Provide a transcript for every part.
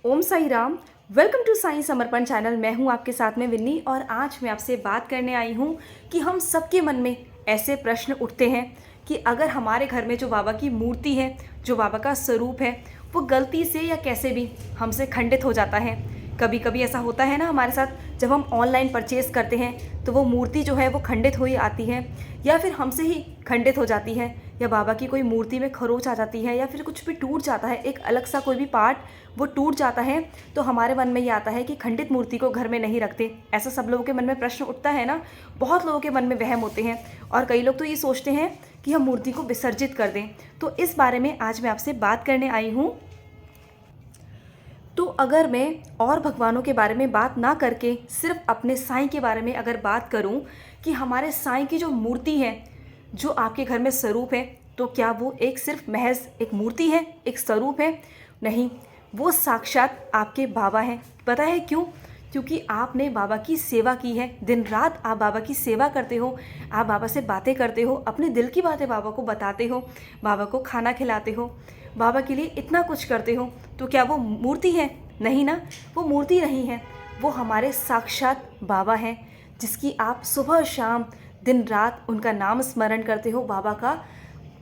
Om Sai Ram. Welcome to Sai Samarpan channel. मैं हूं आपके साथ में विन्नी और आज मैं आपसे बात करने आई हूं कि हम सबके मन में ऐसे प्रश्न उठते हैं कि अगर हमारे घर में जो बाबा की मूर्ति है, जो बाबा का स्वरूप है, वो गलती से या कैसे भी हमसे खंडित हो जाता है। कभी कभी ऐसा होता है ना हमारे साथ, जब हम ऑनलाइन परचेज़ करते हैं तो वो मूर्ति जो है वो खंडित हुई आती है या फिर हमसे ही खंडित हो जाती है, या बाबा की कोई मूर्ति में खरोच आ जाती है या फिर कुछ भी टूट जाता है, एक अलग सा कोई भी पार्ट वो टूट जाता है। तो हमारे मन में ये आता है कि खंडित मूर्ति को घर में नहीं रखते। ऐसा सब लोगों के मन में प्रश्न उठता है ना, बहुत लोगों के मन में वहम होते हैं और कई लोग तो ये सोचते हैं कि हम मूर्ति को विसर्जित कर दें। तो इस बारे में आज मैं आपसे बात करने आई हूँ। तो अगर मैं और भगवानों के बारे में बात ना करके सिर्फ अपने साईं के बारे में अगर बात करूं कि हमारे साईं की जो मूर्ति है, जो आपके घर में स्वरूप है, तो क्या वो एक सिर्फ महज एक मूर्ति है, एक स्वरूप है? नहीं, वो साक्षात आपके बाबा हैं। पता है क्यों? क्योंकि आपने बाबा की सेवा की है। दिन रात आप बाबा की सेवा करते हो, आप बाबा से बातें करते हो, अपने दिल की बातें बाबा को बताते हो, बाबा को खाना खिलाते हो, बाबा के लिए इतना कुछ करते हो। तो क्या वो मूर्ति है? नहीं ना, वो मूर्ति नहीं है। वो हमारे साक्षात बाबा हैं, जिसकी आप सुबह शाम दिन रात उनका नाम स्मरण करते हो बाबा का,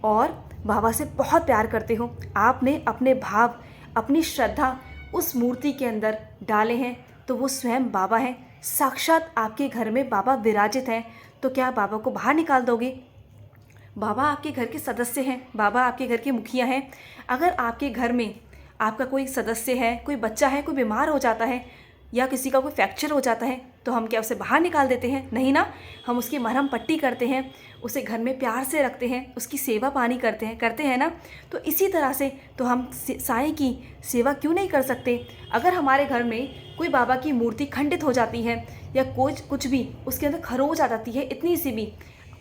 और बाबा से बहुत प्यार करते हो। आपने अपने भाव, अपनी श्रद्धा उस मूर्ति के अंदर डाले हैं, तो वो स्वयं बाबा हैं। साक्षात आपके घर में बाबा विराजित हैं। तो क्या बाबा को बाहर निकाल दोगे? बाबा आपके घर के सदस्य हैं, बाबा आपके घर के मुखिया हैं। अगर आपके घर में आपका कोई सदस्य है, कोई बच्चा है, कोई बीमार हो जाता है या किसी का कोई फ्रैक्चर हो जाता है, तो हम क्या उसे बाहर निकाल देते हैं? नहीं ना, हम उसकी मरहम पट्टी करते हैं, उसे घर में प्यार से रखते हैं, उसकी सेवा पानी करते हैं ना। तो इसी तरह से तो हम साईं की सेवा क्यों नहीं कर सकते? अगर हमारे घर में कोई बाबा की मूर्ति खंडित हो जाती है या कुछ भी उसके अंदर खरोच आ जाती है, इतनी सी भी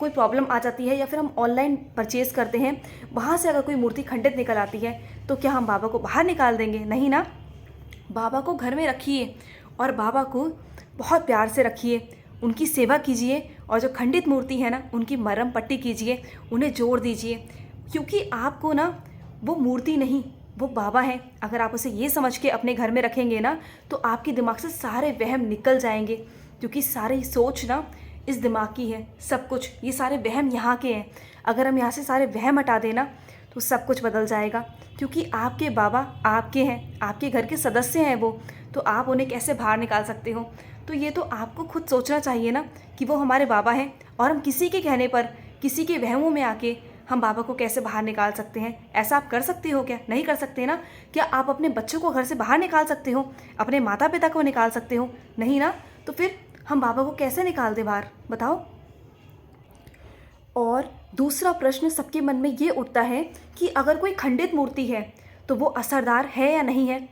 कोई प्रॉब्लम आ जाती है, या फिर हम ऑनलाइन परचेज़ करते हैं, वहाँ से अगर कोई मूर्ति खंडित निकल आती है, तो क्या हम बाबा को बाहर निकाल देंगे? नहीं ना। बाबा को घर में रखिए और बाबा को बहुत प्यार से रखिए, उनकी सेवा कीजिए, और जो खंडित मूर्ति है ना, उनकी मरहम पट्टी कीजिए, उन्हें जोड़ दीजिए। क्योंकि आपको ना वो मूर्ति नहीं, वो बाबा है। अगर आप उसे ये समझ के अपने घर में रखेंगे ना, तो आपके दिमाग से सारे वहम निकल जाएंगे। क्योंकि सारी सोच ना इस दिमाग की है, सब कुछ ये सारे वहम यहाँ के हैं। अगर हम यहाँ से सारे वहम हटा देना तो सब कुछ बदल जाएगा। क्योंकि आपके बाबा आपके हैं, आपके घर के सदस्य हैं वो, तो आप उन्हें कैसे बाहर निकाल सकते हो? तो ये तो आपको खुद सोचना चाहिए ना कि वो हमारे बाबा हैं, और हम किसी के कहने पर, किसी के वहमों में आके हम बाबा को कैसे बाहर निकाल सकते हैं? ऐसा आप कर सकते हो क्या? नहीं कर सकते ना। क्या आप अपने बच्चों को घर से बाहर निकाल सकते हो? अपने माता पिता को निकाल सकते हो? नहीं ना। तो फिर हम बाबा को कैसे निकाल दें बाहर, बताओ? और दूसरा प्रश्न सबके मन में ये उठता है कि अगर कोई खंडित मूर्ति है तो वो असरदार है या नहीं है?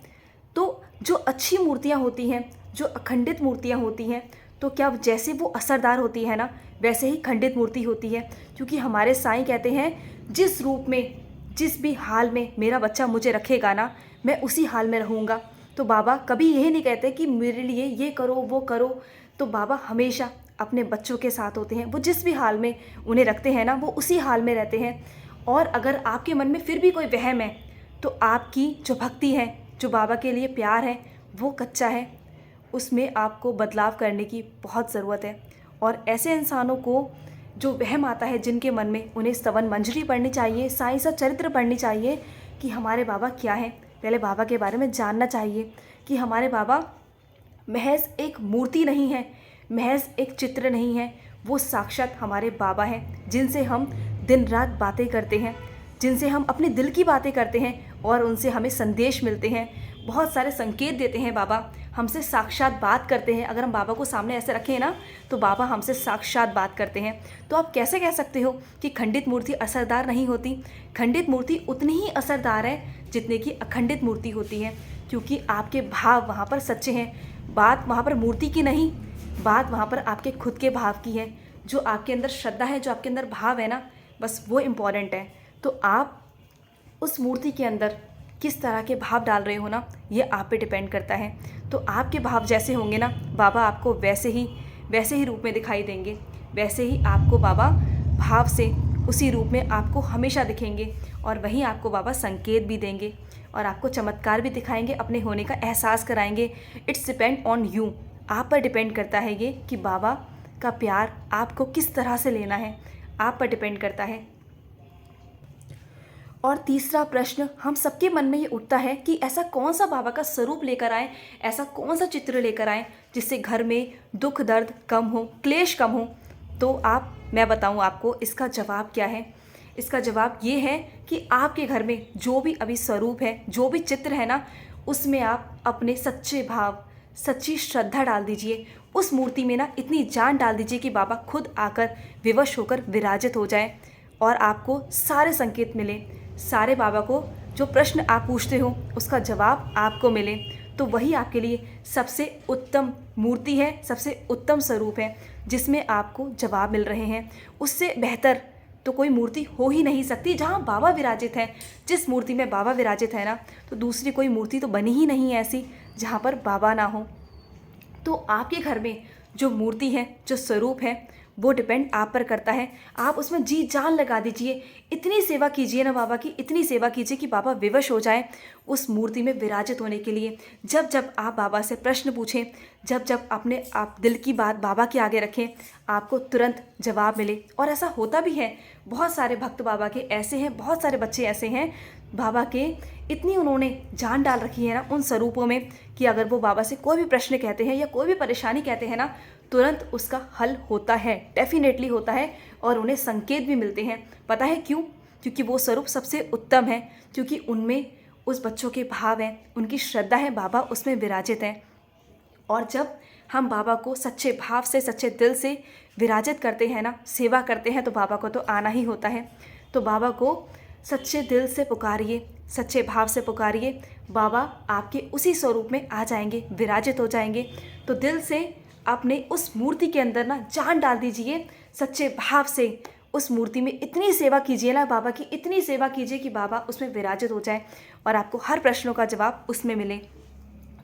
तो जो अच्छी मूर्तियाँ होती हैं, जो अखंडित मूर्तियाँ होती हैं, तो क्या जैसे वो असरदार होती है ना, वैसे ही खंडित मूर्ति होती है। क्योंकि हमारे साईं कहते हैं, जिस रूप में, जिस भी हाल में मेरा बच्चा मुझे रखेगा ना, मैं उसी हाल में रहूँगा। तो बाबा कभी यही नहीं कहते कि मेरे लिए ये करो वो करो। तो बाबा हमेशा अपने बच्चों के साथ होते हैं। वो जिस भी हाल में उन्हें रखते हैं ना, वो उसी हाल में रहते हैं। और अगर आपके मन में फिर भी कोई वहम है, तो आपकी जो भक्ति है, जो बाबा के लिए प्यार है, वो कच्चा है। उसमें आपको बदलाव करने की बहुत ज़रूरत है। और ऐसे इंसानों को जो वहम आता है जिनके मन में, उन्हें स्तवन मंजरी पढ़नी चाहिए, साईं सा चरित्र पढ़नी चाहिए कि हमारे बाबा क्या हैं। पहले बाबा के बारे में जानना चाहिए कि हमारे बाबा महज एक मूर्ति नहीं है, महज एक चित्र नहीं है। वो साक्षात हमारे बाबा हैं, जिनसे हम दिन रात बातें करते हैं, जिनसे हम अपने दिल की बातें करते हैं, और उनसे हमें संदेश मिलते हैं, बहुत सारे संकेत देते हैं। बाबा हमसे साक्षात बात करते हैं। अगर हम बाबा को सामने ऐसे रखें ना, तो बाबा हमसे साक्षात बात करते हैं। तो आप कैसे कह सकते हो कि खंडित मूर्ति असरदार नहीं होती? खंडित मूर्ति उतनी ही असरदार है जितने की अखंडित मूर्ति होती है। क्योंकि आपके भाव वहाँ पर सच्चे हैं। बात वहाँ पर मूर्ति की नहीं, बात वहाँ पर आपके खुद के भाव की है। जो आपके अंदर श्रद्धा है, जो आपके अंदर भाव है ना, बस वो इम्पॉर्टेंट है। तो आप उस मूर्ति के अंदर किस तरह के भाव डाल रहे हो ना, ये आप पे डिपेंड करता है। तो आपके भाव जैसे होंगे ना, बाबा आपको वैसे ही रूप में दिखाई देंगे। वैसे ही आपको बाबा भाव से, उसी रूप में आपको हमेशा दिखेंगे, और वहीं आपको बाबा संकेत भी देंगे। और आपको चमत्कार भी दिखाएंगे, अपने होने का एहसास कराएंगे। इट्स डिपेंड ऑन यू, आप पर डिपेंड करता है ये कि बाबा का प्यार आपको किस तरह से लेना है, आप पर डिपेंड करता है। और तीसरा प्रश्न हम सबके मन में ये उठता है कि ऐसा कौन सा बाबा का स्वरूप लेकर आए, ऐसा कौन सा चित्र लेकर आए जिससे घर में दुख दर्द कम हो, क्लेश कम हो। तो मैं बताऊं आपको इसका जवाब क्या है। इसका जवाब ये है कि आपके घर में जो भी अभी स्वरूप है, जो भी चित्र है ना, उसमें आप अपने सच्चे भाव, सच्ची श्रद्धा डाल दीजिए। उस मूर्ति में ना इतनी जान डाल दीजिए कि बाबा खुद आकर विवश होकर विराजित हो जाए और आपको सारे संकेत मिले, सारे बाबा को जो प्रश्न आप पूछते हो उसका जवाब आपको मिले। तो वही आपके लिए सबसे उत्तम मूर्ति है, सबसे उत्तम स्वरूप है जिसमें आपको जवाब मिल रहे हैं। उससे बेहतर तो कोई मूर्ति हो ही नहीं सकती जहाँ बाबा विराजित है। जिस मूर्ति में बाबा विराजित है ना, तो दूसरी कोई मूर्ति तो बनी ही नहीं ऐसी जहाँ पर बाबा ना हो। तो आपके घर में जो मूर्ति है, जो स्वरूप है, वो डिपेंड आप पर करता है। आप उसमें जी जान लगा दीजिए, इतनी सेवा कीजिए ना बाबा की, इतनी सेवा कीजिए कि बाबा विवश हो जाए उस मूर्ति में विराजित होने के लिए। जब जब आप बाबा से प्रश्न पूछें, जब जब अपने आप दिल की बात बाबा के आगे रखें, आपको तुरंत जवाब मिले। और ऐसा होता भी है। बहुत सारे भक्त बाबा के ऐसे हैं, बहुत सारे बच्चे ऐसे हैं बाबा के, इतनी उन्होंने जान डाल रखी है ना उन स्वरूपों में कि अगर वो बाबा से कोई भी प्रश्न कहते हैं या कोई भी परेशानी कहते हैं ना, तुरंत उसका हल होता है, डेफिनेटली होता है। और उन्हें संकेत भी मिलते हैं। पता है क्यों? क्योंकि वो स्वरूप सबसे उत्तम है, क्योंकि उनमें उस बच्चों के भाव हैं, उनकी श्रद्धा है, बाबा उसमें विराजित हैं। और जब हम बाबा को सच्चे भाव से, सच्चे दिल से विराजित करते हैं ना, सेवा करते हैं, तो बाबा को तो आना ही होता है। तो बाबा को सच्चे दिल से पुकारिए, सच्चे भाव से पुकारिए, बाबा आपके उसी स्वरूप में आ जाएंगे, विराजित हो जाएंगे। तो दिल से अपने उस मूर्ति के अंदर ना जान डाल दीजिए, सच्चे भाव से उस मूर्ति में इतनी सेवा कीजिए ना, बाबा की इतनी सेवा कीजिए कि बाबा उसमें विराजित हो जाए और आपको हर प्रश्नों का जवाब उसमें मिले।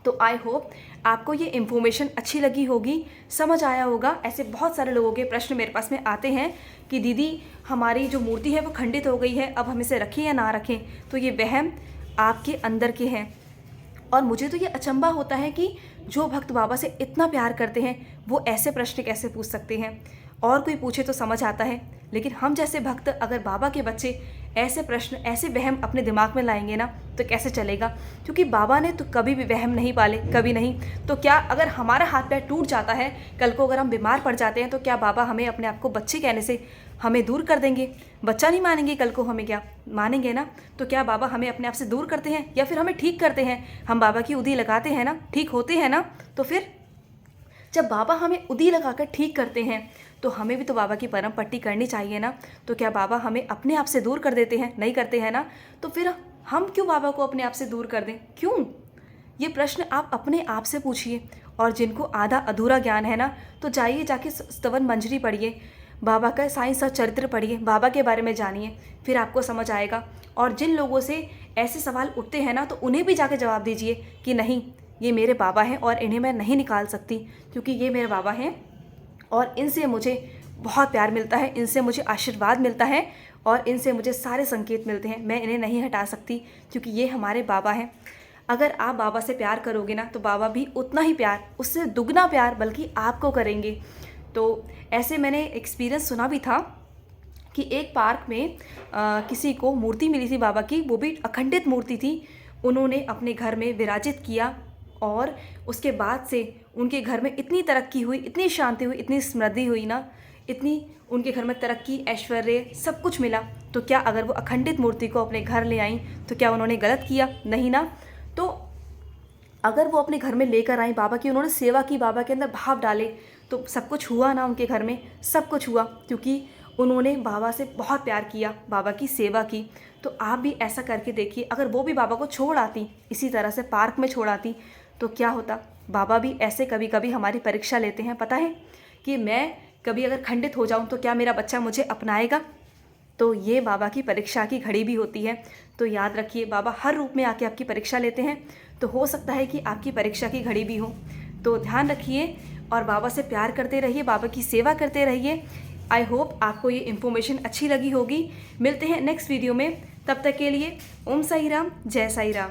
तो आई होप आपको ये इन्फॉर्मेशन अच्छी लगी होगी, समझ आया होगा। ऐसे बहुत सारे लोगों के प्रश्न मेरे पास में आते हैं कि दीदी हमारी जो मूर्ति है वो खंडित हो गई है, अब हम इसे रखें या ना रखें। तो ये वहम आपके अंदर के हैं। और मुझे तो ये अचंभा होता है कि जो भक्त बाबा से इतना प्यार करते हैं वो ऐसे प्रश्न कैसे पूछ सकते हैं। और कोई पूछे तो समझ आता है, लेकिन हम जैसे भक्त अगर बाबा के बच्चे ऐसे प्रश्न, ऐसे वहम अपने दिमाग में लाएंगे ना, तो कैसे चलेगा। क्योंकि बाबा ने तो कभी भी वहम नहीं पाले, कभी नहीं। तो क्या अगर हमारा हाथ पैर टूट जाता है, कल को अगर हम बीमार पड़ जाते हैं, तो क्या बाबा हमें अपने आप को बच्चे कहने से हमें दूर कर देंगे? बच्चा नहीं मानेंगे, कल को हमें क्या मानेंगे ना। तो क्या बाबा हमें अपने आप से दूर करते हैं या फिर हमें ठीक करते हैं? हम बाबा की उदी लगाते हैं ना, ठीक होते हैं ना। तो फिर जब बाबा हमें उदी लगाकर ठीक करते हैं, तो हमें भी तो बाबा की परम पट्टी करनी चाहिए ना। तो क्या बाबा हमें अपने आप से दूर कर देते हैं? नहीं करते हैं ना। तो फिर हम क्यों बाबा को अपने आप से दूर कर दें? क्यों? ये प्रश्न आप अपने आप से पूछिए। और जिनको आधा अधूरा ज्ञान है ना, तो जाइए जाके स्तवन मंजरी पढ़िए, बाबा का साईं चरित्र पढ़िए, बाबा के बारे में जानिए, फिर आपको समझ आएगा। और जिन लोगों से ऐसे सवाल उठते हैं ना, तो उन्हें भी जाके जवाब दीजिए कि नहीं, ये मेरे बाबा हैं और इन्हें मैं नहीं निकाल सकती, क्योंकि ये मेरे बाबा हैं और इनसे मुझे बहुत प्यार मिलता है, इनसे मुझे आशीर्वाद मिलता है और इनसे मुझे सारे संकेत मिलते हैं। मैं इन्हें नहीं हटा सकती, क्योंकि ये हमारे बाबा हैं। अगर आप बाबा से प्यार करोगे ना, तो बाबा भी उतना ही प्यार, उससे दुगना प्यार बल्कि आपको करेंगे। तो ऐसे मैंने एक्सपीरियंस सुना भी था कि एक पार्क में किसी को मूर्ति मिली थी बाबा की, वो भी अखंडित मूर्ति थी। उन्होंने अपने घर में विराजित किया और उसके बाद से उनके घर में इतनी तरक्की हुई, इतनी शांति हुई, इतनी समृद्धि हुई ना, इतनी उनके घर में तरक्की, ऐश्वर्य, सब कुछ मिला। तो क्या अगर वो अखंडित मूर्ति को अपने घर ले आई, तो क्या उन्होंने गलत किया? नहीं ना। तो अगर वो अपने घर में लेकर आई बाबा की, उन्होंने सेवा की, बाबा के अंदर भाव डाले, तो सब कुछ हुआ ना उनके घर में, सब कुछ हुआ, क्योंकि उन्होंने बाबा से बहुत प्यार किया, बाबा की सेवा की। तो आप भी ऐसा करके देखिए। अगर वो भी बाबा को छोड़ आती, इसी तरह से पार्क में छोड़ आती, तो क्या होता। बाबा भी ऐसे कभी कभी हमारी परीक्षा लेते हैं। पता है कि मैं कभी अगर खंडित हो जाऊं, तो क्या मेरा बच्चा मुझे अपनाएगा? तो ये बाबा की परीक्षा की घड़ी भी होती है। तो याद रखिए, बाबा हर रूप में आके आपकी परीक्षा लेते हैं। तो हो सकता है कि आपकी परीक्षा की घड़ी भी हो। तो ध्यान रखिए और बाबा से प्यार करते रहिए, बाबा की सेवा करते रहिए। आई होप आपको ये इन्फॉर्मेशन अच्छी लगी होगी। मिलते हैं नेक्स्ट वीडियो में। तब तक के लिए ओम साई राम, जय साई राम।